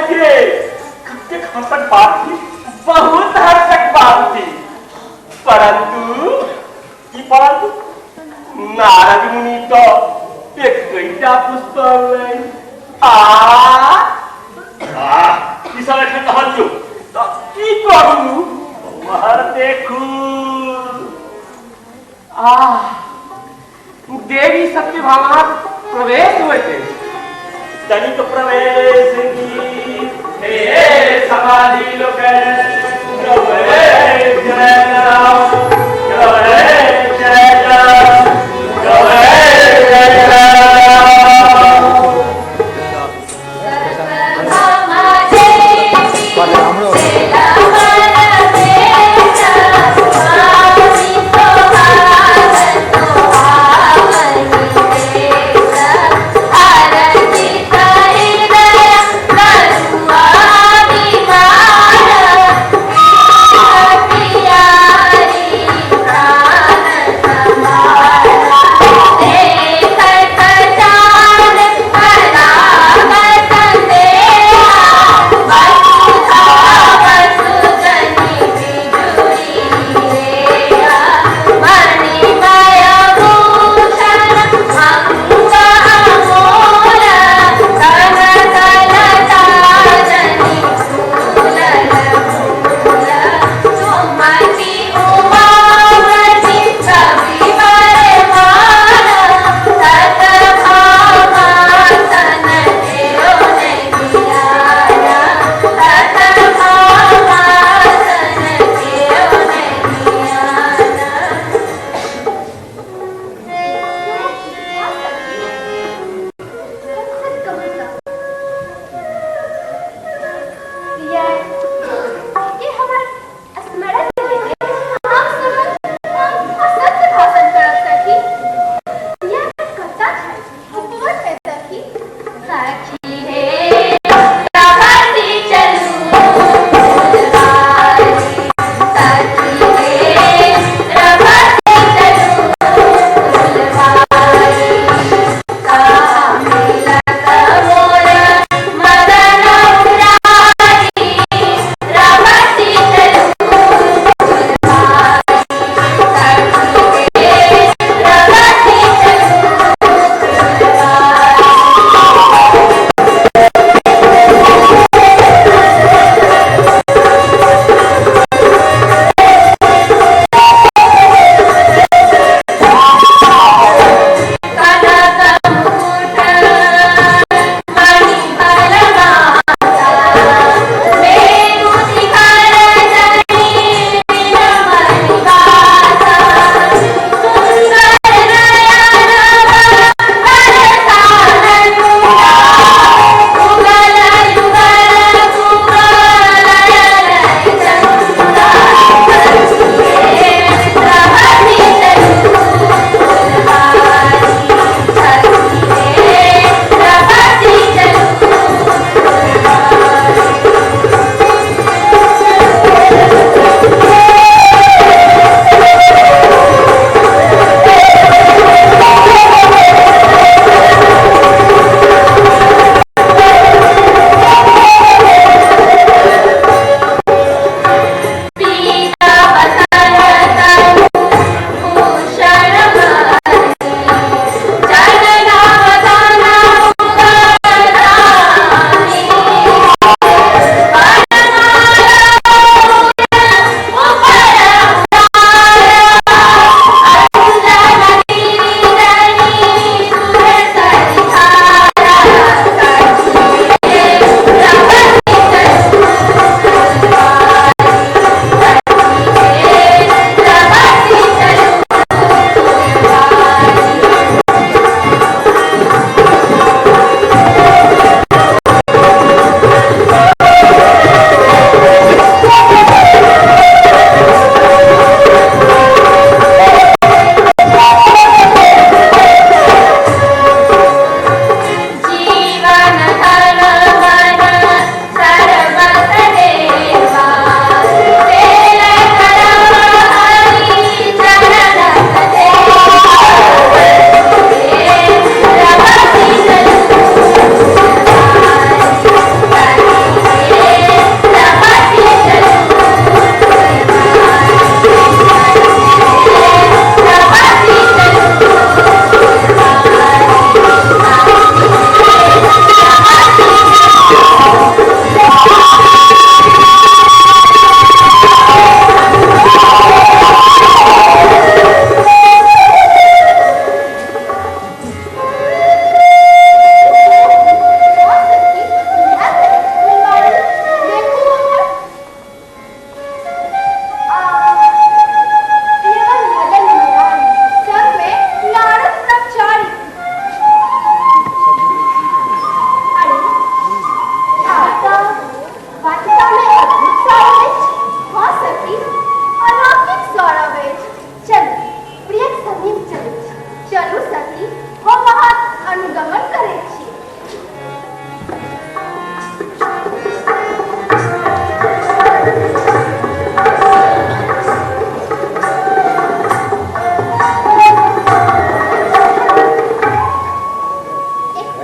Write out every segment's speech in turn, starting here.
के हद तक बात थी, बहुत हद तक बात थी, परंतु नारद मुनि तो एक गईटा पुष्प कहू तो की करू मर देखू देवी सत्यभामा प्रवेश हुए थे तनिक प्रवेश की हे समाधि लोक Yeah.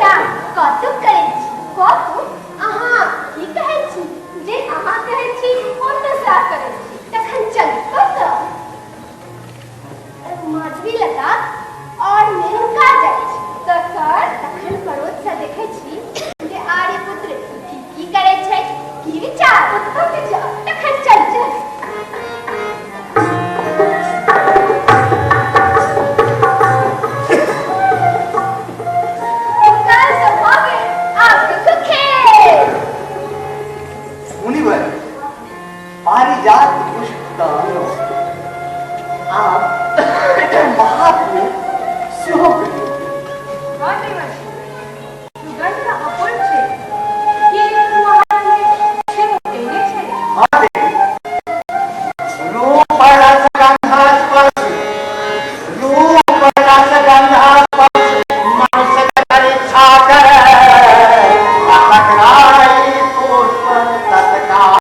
एकटा कौतुक करै छी। कौतुक अहाँ की कहै छी? जे अहाँ कहै छी ओ तऽ सएह करै छी। तखन चलू कतऽ? माधवीलता और मेनका जाइ छी। तखन पड़ोस सँ देखै छी जे आर्यपुत्र की करै छै, की विचार, ओतऽ विचार। तखन चल पारिजात पुष्पदान आप महात्म्य सेहो कहियो। हाँ देवर्षि, सुगंध अपूर्व छै। की महात्म्य सेहो कहिने छै? हाँ देवी, रूप रसगंधस्पर्श, रूप रसगंधस्पर्श मनुष्य कर इच्छा करे, तत्काल पुष्प तत्काल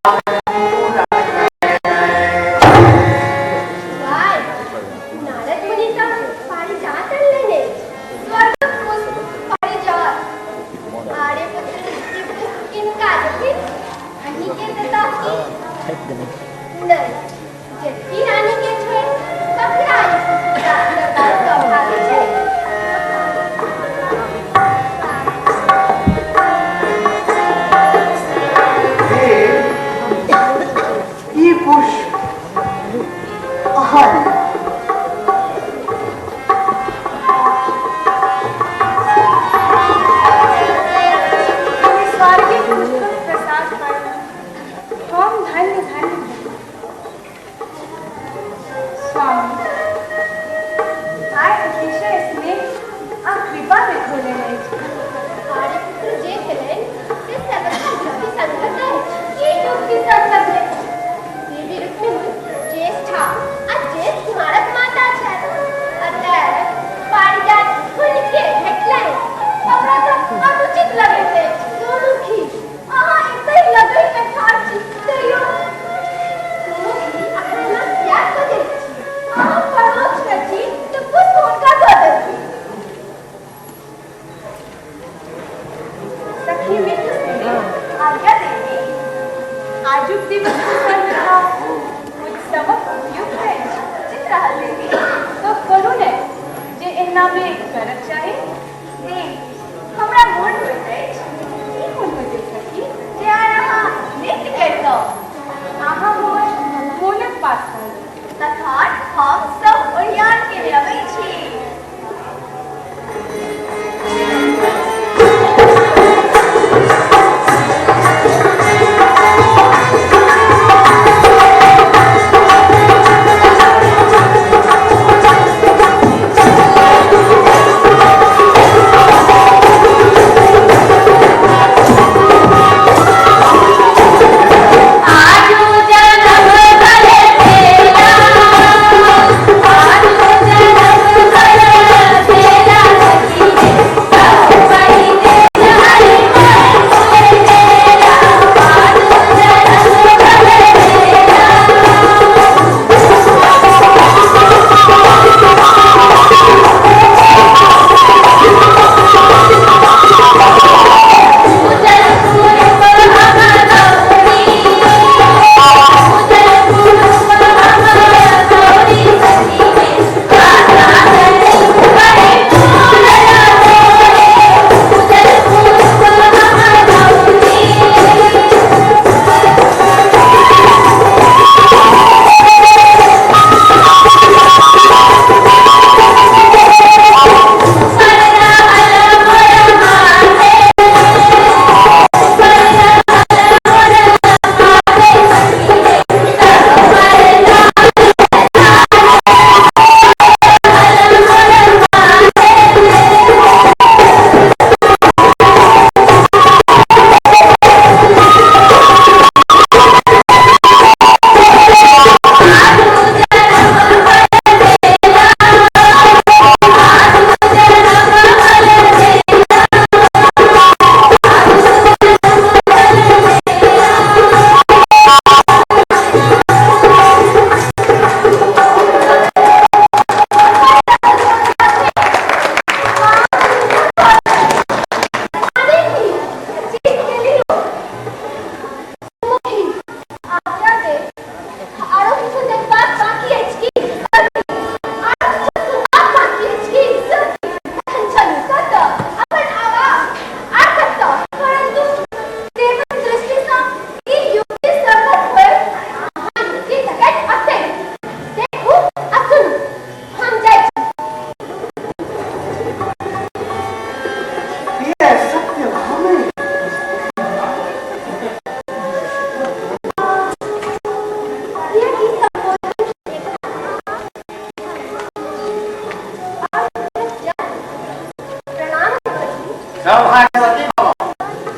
सौभाग्यवती भव,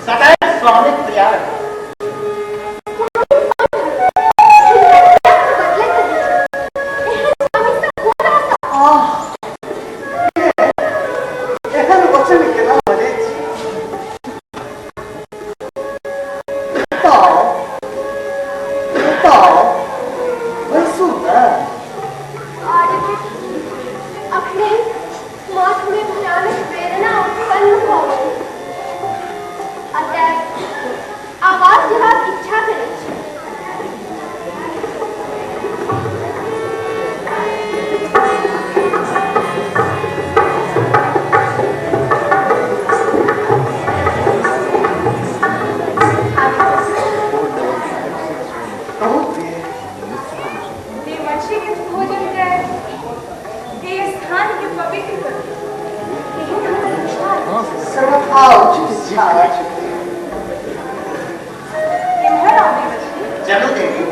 सदैव स्वामी प्रिया रहो। एहन वचन केना बजै छी? बताओ, बैसू न। अपने माथ में भयानक प्रेरणा उत्पन्न हो गई। अतः आवाज जवाब इच्छा करे छी। देवर्षि के भोजन कर देह स्थान के पवित्र कर चलो देवी।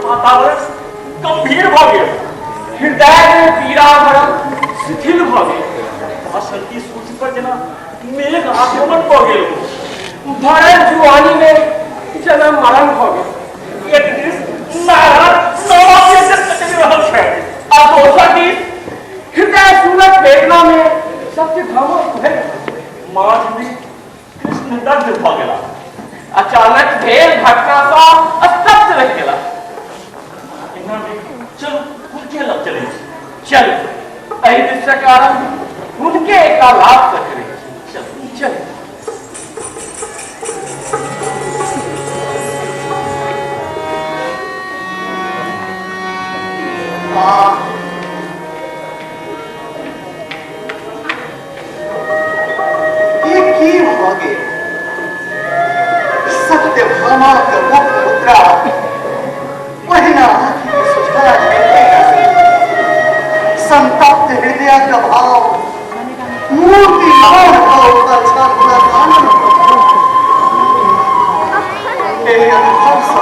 वातावरण गंभीर भ गेल, हृदय में पीड़ा भरल शिथिल भ गेल। बसंती सूर्य पर जना मेघ आक्रमण भ गेल। भरल जुआनी में जना मरण भ गेल। एक दिस नारायण नवा के चल रहल छै, आ दोसर दिस हृदय सुनत वेदना में सत्य भ्रम भेल। माधवी कृष्ण दग्ध भ गेला। अचानक भेल घटना सँ स्तब्ध रहि गेला। चलो उनके लग चले, चल एहि दृश्य कारण उनके एकालाप से करें। चल चल। ये की हो गए? सत्य भामा के मुख मुद्रा वहिना संतप्त हृदय का भाव मूर्ति मौन भाव का छात्र अनुभव से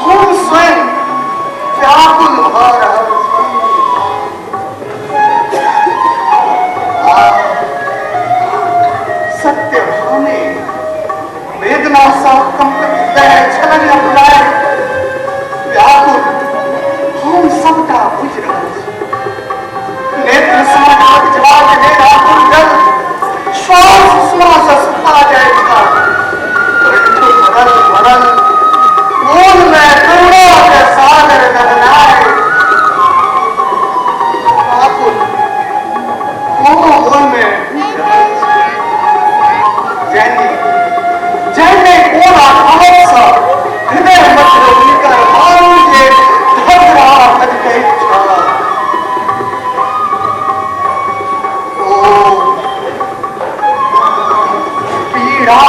हम स्वयं व्याकुल भ रहल छी। सत्य भामे वेदना सा कंपित हृदय छलन बुलाए व्याकुल हम सबका बुझ रहल छी। नेत्र समाज जवाब दे राहुल जल श्वास श्वास सुखा जाए था। भरल भरल मोन में करुणा के सागर गहनाए आकुल मोन में जैनी जैने कोना खमक सा हृदय मध्य उनकर मारू के धरा तक गई छा। पीड़ा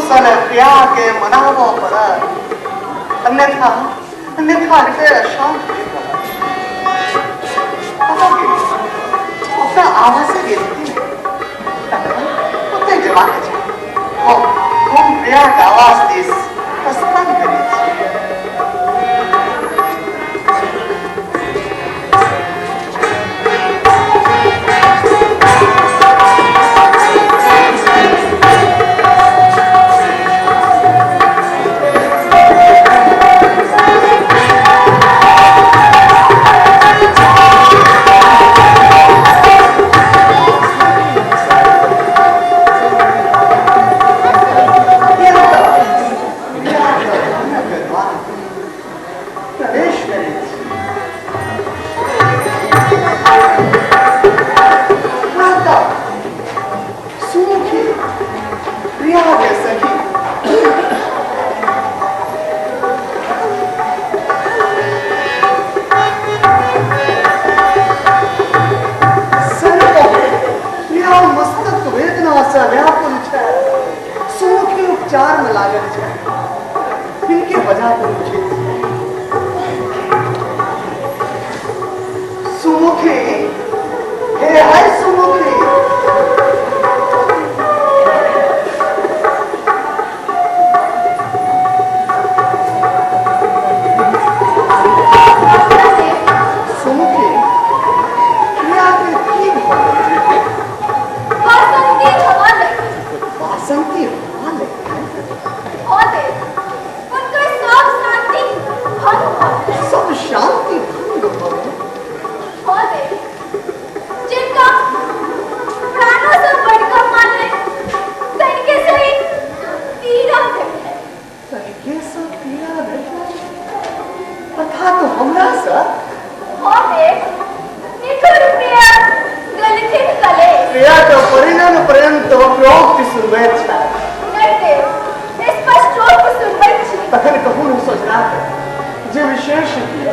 सन प्रिया के मनावो पड़त, अन्यथा हृदय अशांत अपना आवाज से गिरती नहीं उतने जमा के हम प्रिया का आवाज दिस प्रस्थान करी उपचार में लागत है इनके वजह पर मुझे सुमुखी हे हाय सुमुखी सुमुखी क्या की वासंती सब शांति जिनका प्राणों से बढ़कर माने तरीके से ही पीड़ा है तरीके से पीड़ा है अर्थात हमरा सर निठुर प्रिया गलथित कले प्रिया का परिणाम पर्यंत प्रोक्त शुभेच्छा नटे स्पष्ट रूप शुभेच्छा तखन कहूँ न सोच रहा है जो विशेष किया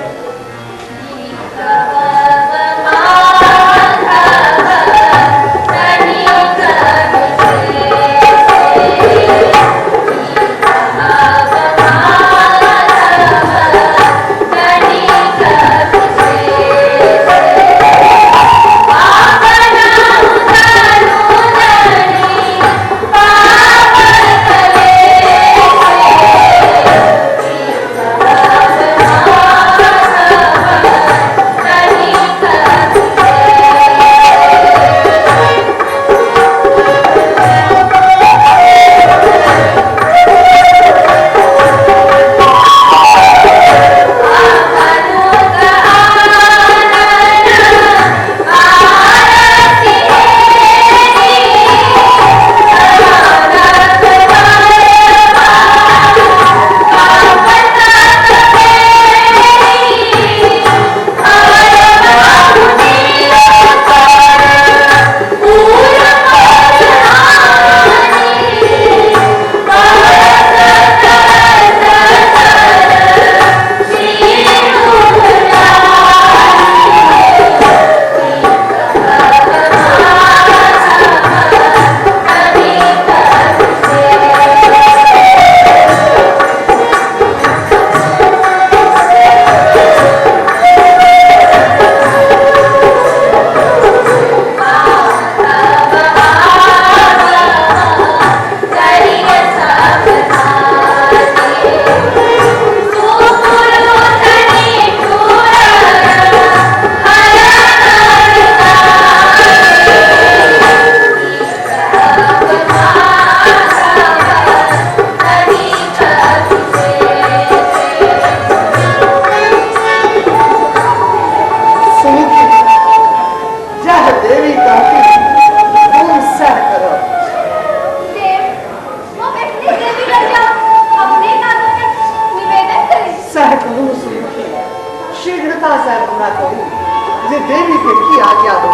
देवी के की आज्ञा हो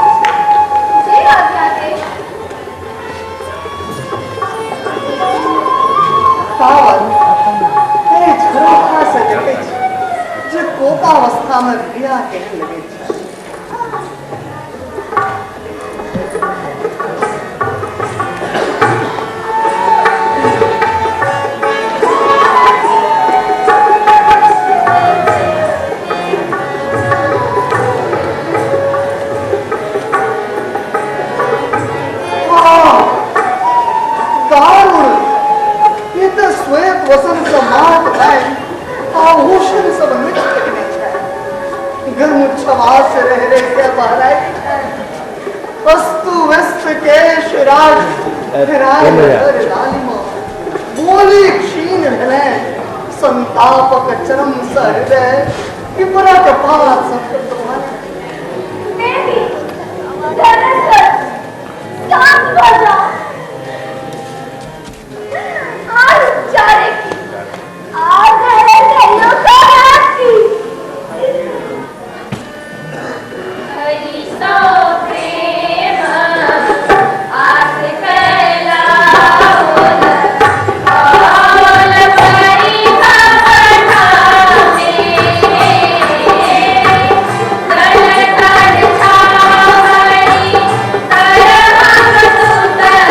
जी आज्ञा दे पावन हे झरोखा से देखे जे कोपावस्था में बिया के लगे श्वेत वसन समात है आभूषण सब नृत्य में है गर्म छवास रह रहे क्या बहराए वस्तु वस्त केश राज लालिमा बोली क्षीण ढले संतापक चरम सहृदय विपरा कपाल सब देवी दरअसल शांत हो जाओ आज चारे की आज है कहियो की हरि सो प्रेम आस कैला बोल परी भवना में गल कर छावरी तरह सुत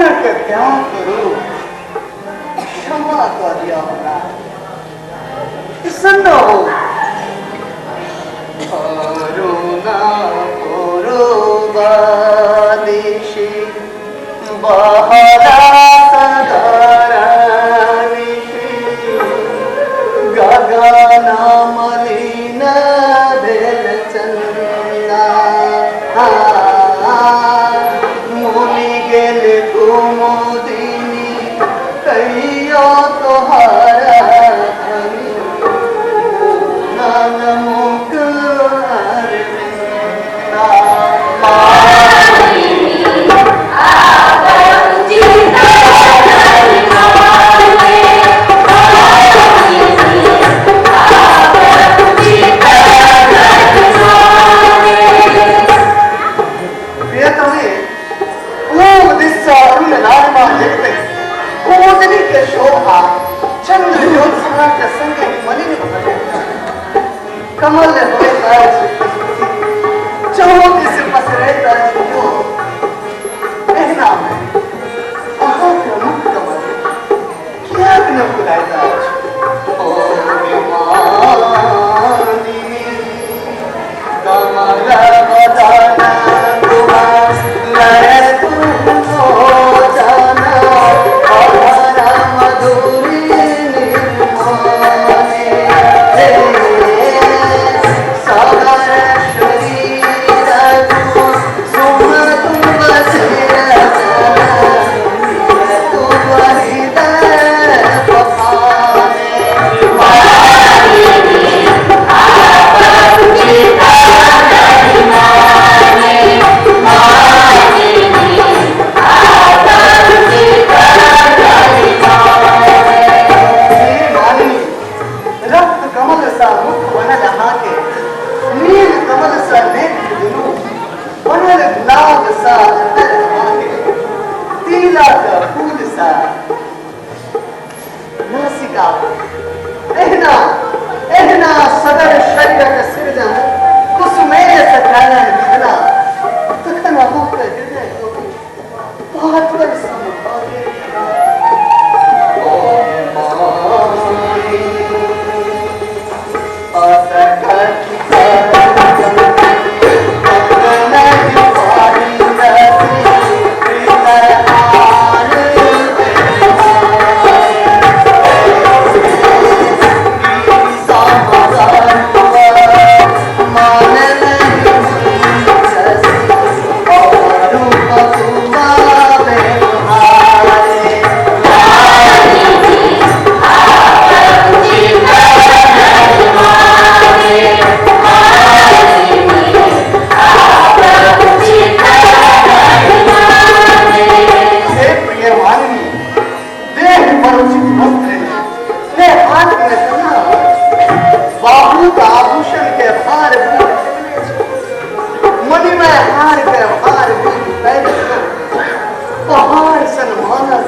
उनक क्या करूं, क्षमा कर दिया होगा। सुनो करुणा कुरुबादिशि बहरा सदरानिशि गगन मलिन बेलचंदा मुनि गेल कुमुदिनी कहियो तोहारा धनी मुख के शोभा चंद्र ज्योत्सना के संग मलिन भले कमल होए ताज चौक से पसरे ताज क्यों कहना है आहा प्रमुख कमल क्या न खुदाई ताज ओ विमानिनी कमल बदाना तुम्हार लय तुम हो जाना मधुरी निर्माने सागर शरीर सुन तुम बसेरा तुम हृदय पखाने रक्त कमल सा मुख बनल हाके नील कमल सा नेत्र दुनु बनल गुलाब सा अंदर हाके तीला का फूल सा नासिका एहना एहना सदर शरीर का सृजन कुसुमेय सकालन विधना तखन अमुक हृदय को बहुत पर समभागे पहाड़ सन माना